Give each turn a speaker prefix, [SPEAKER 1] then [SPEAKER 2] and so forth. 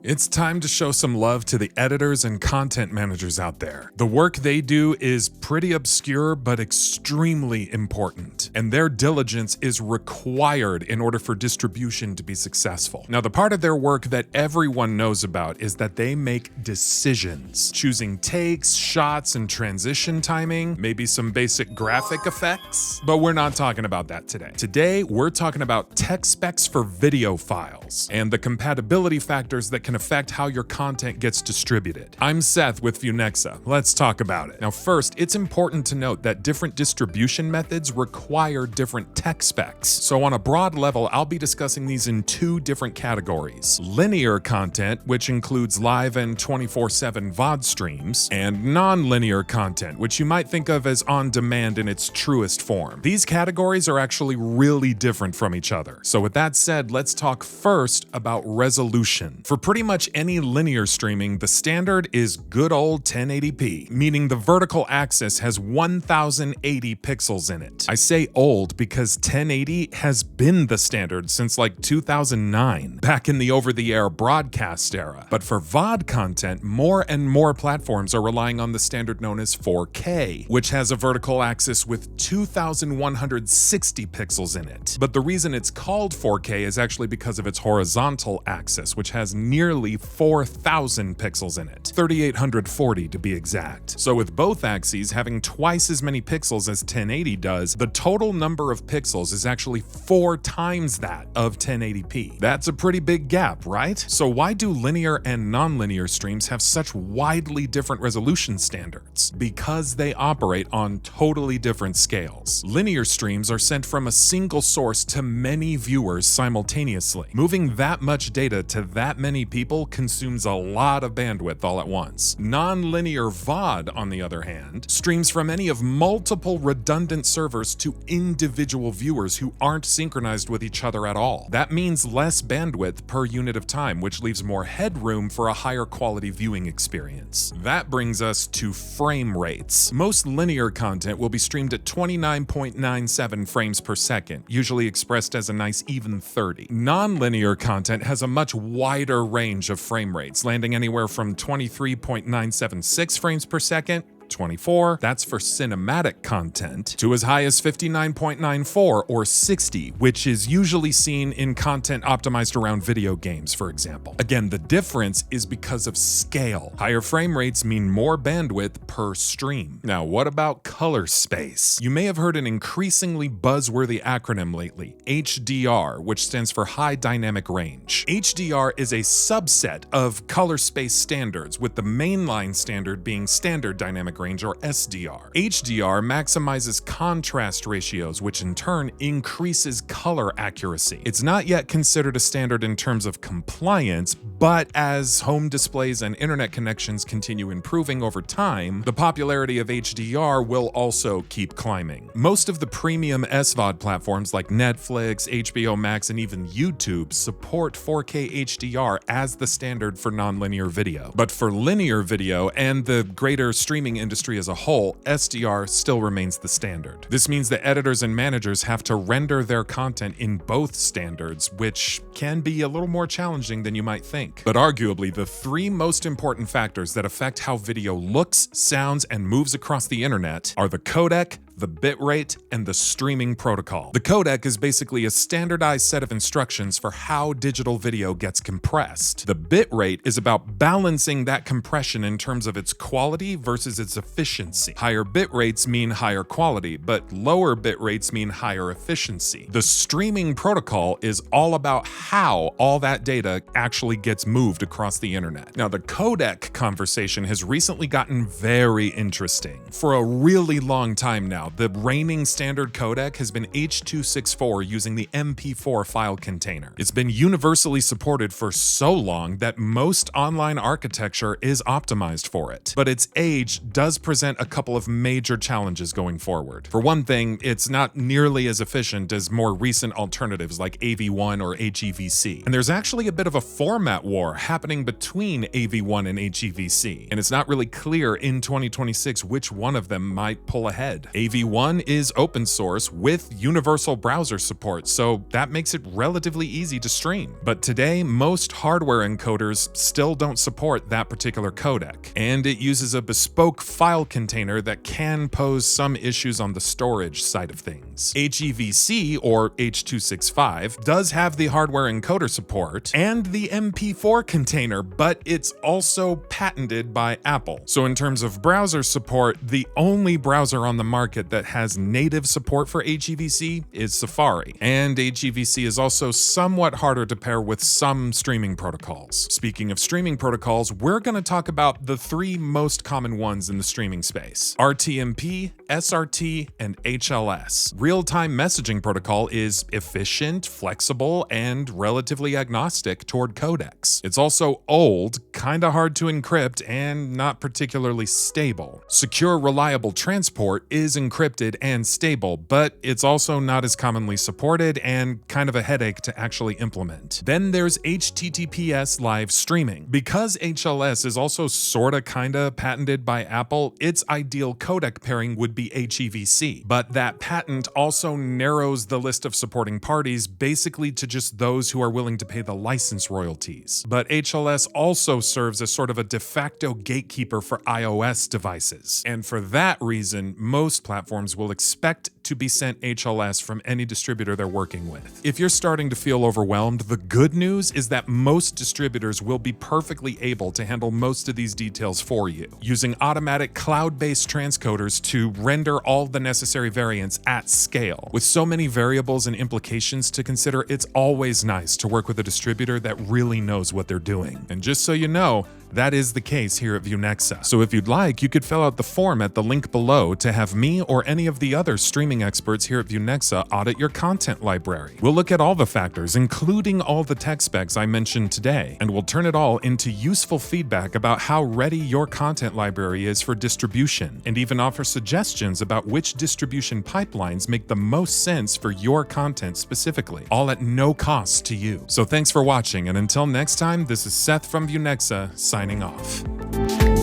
[SPEAKER 1] It's time to show some love to the editors and content managers out there. The work they do is pretty obscure but extremely important, and their diligence is required in order for distribution to be successful. Now, the part of their work that everyone knows about is that they make decisions, choosing takes, shots, and transition timing, maybe some basic graphic effects, but we're not talking about that today. Today, we're talking about tech specs for video files and the compatibility factors that can affect how your content gets distributed. I'm Seth with ViewNexa. Let's talk about it. Now, first, it's important to note that different distribution methods require different tech specs. So on a broad level, I'll be discussing these in two different categories: linear content, which includes live and 24/7 VOD streams, and non-linear content, which you might think of as on-demand in its truest form. These categories are actually really different from each other. So with that said, let's talk first about resolution. For pretty much any linear streaming, the standard is good old 1080p, meaning the vertical axis has 1080 pixels in it. I say old because 1080 has been the standard since like 2009, back in the over-the-air broadcast era. But for VOD content, more and more platforms are relying on the standard known as 4K, which has a vertical axis with 2160 pixels in it. But the reason it's called 4K is actually because of its horizontal axis, which has nearly 4,000 pixels in it, 3,840 to be exact. So with both axes having twice as many pixels as 1080 does, the total number of pixels is actually 4 times that of 1080p. That's a pretty big gap, right? So why do linear and non-linear streams have such widely different resolution standards? Because they operate on totally different scales. Linear streams are sent from a single source to many viewers simultaneously. Moving that much data to that many people consumes a lot of bandwidth all at once. Non-linear VOD, on the other hand, streams from any of multiple redundant servers to individual viewers who aren't synchronized with each other at all. That means less bandwidth per unit of time, which leaves more headroom for a higher quality viewing experience. That brings us to frame rates. Most linear content will be streamed at 29.97 frames per second, usually expressed as a nice even 30. Non-linear content has a much wider range of frame rates, landing anywhere from 23.976 frames per second, 24, that's for cinematic content, to as high as 59.94 or 60, which is usually seen in content optimized around video games, for example. Again, the difference is because of scale. Higher frame rates mean more bandwidth per stream. Now, what about color space? You may have heard an increasingly buzzworthy acronym lately, HDR, which stands for High Dynamic Range. HDR is a subset of color space standards, with the mainline standard being Standard Dynamic Range, or SDR. HDR maximizes contrast ratios, which in turn increases color accuracy. It's not yet considered a standard in terms of compliance, but as home displays and internet connections continue improving over time, the popularity of HDR will also keep climbing. Most of the premium SVOD platforms like Netflix, HBO Max, and even YouTube support 4K HDR as the standard for nonlinear video. But for linear video and the greater streaming industry as a whole, SDR still remains the standard. This means that editors and managers have to render their content in both standards, which can be a little more challenging than you might think. But arguably, the three most important factors that affect how video looks, sounds, and moves across the internet are the codec, the bitrate, and the streaming protocol. The codec is basically a standardized set of instructions for how digital video gets compressed. The bitrate is about balancing that compression in terms of its quality versus its efficiency. Higher bitrates mean higher quality, but lower bitrates mean higher efficiency. The streaming protocol is all about how all that data actually gets moved across the internet. Now, the codec conversation has recently gotten very interesting. For a really long time now, the reigning standard codec has been H.264 using the MP4 file container. It's been universally supported for so long that most online architecture is optimized for it. But its age does present a couple of major challenges going forward. For one thing, it's not nearly as efficient as more recent alternatives like AV1 or HEVC. And there's actually a bit of a format war happening between AV1 and HEVC, and it's not really clear in 2026 which one of them might pull ahead. AV v1 is open source with universal browser support, so that makes it relatively easy to stream. But today, most hardware encoders still don't support that particular codec, and it uses a bespoke file container that can pose some issues on the storage side of things. HEVC, or H.265, does have the hardware encoder support and the MP4 container, but it's also patented by Apple. So in terms of browser support, the only browser on the market that has native support for HEVC is Safari, and HEVC is also somewhat harder to pair with some streaming protocols. Speaking of streaming protocols, we're going to talk about the three most common ones in the streaming space: RTMP, SRT, and HLS. Real-time messaging protocol is efficient, flexible, and relatively agnostic toward codecs. It's also old, kinda hard to encrypt, and not particularly stable. Secure, reliable transport is encrypted and stable, but it's also not as commonly supported and kind of a headache to actually implement. Then there's HTTPS live streaming. Because HLS is also sorta kinda patented by Apple, its ideal codec pairing would be HEVC, but that patent also narrows the list of supporting parties basically to just those who are willing to pay the license royalties. But HLS also serves as sort of a de facto gatekeeper for iOS devices, and for that reason, most platforms will expect to be sent HLS from any distributor they're working with. If you're starting to feel overwhelmed, the good news is that most distributors will be perfectly able to handle most of these details for you, using automatic cloud-based transcoders to render all the necessary variants at scale. With so many variables and implications to consider, it's always nice to work with a distributor that really knows what they're doing. And just so you know, that is the case here at ViewNexa. So if you'd like, you could fill out the form at the link below to have me or any of the other streaming experts here at ViewNexa audit your content library. We'll look at all the factors, including all the tech specs I mentioned today, and we'll turn it all into useful feedback about how ready your content library is for distribution, and even offer suggestions about which distribution pipelines make the most sense for your content specifically, all at no cost to you. So thanks for watching, and until next time, this is Seth from ViewNexa signing off.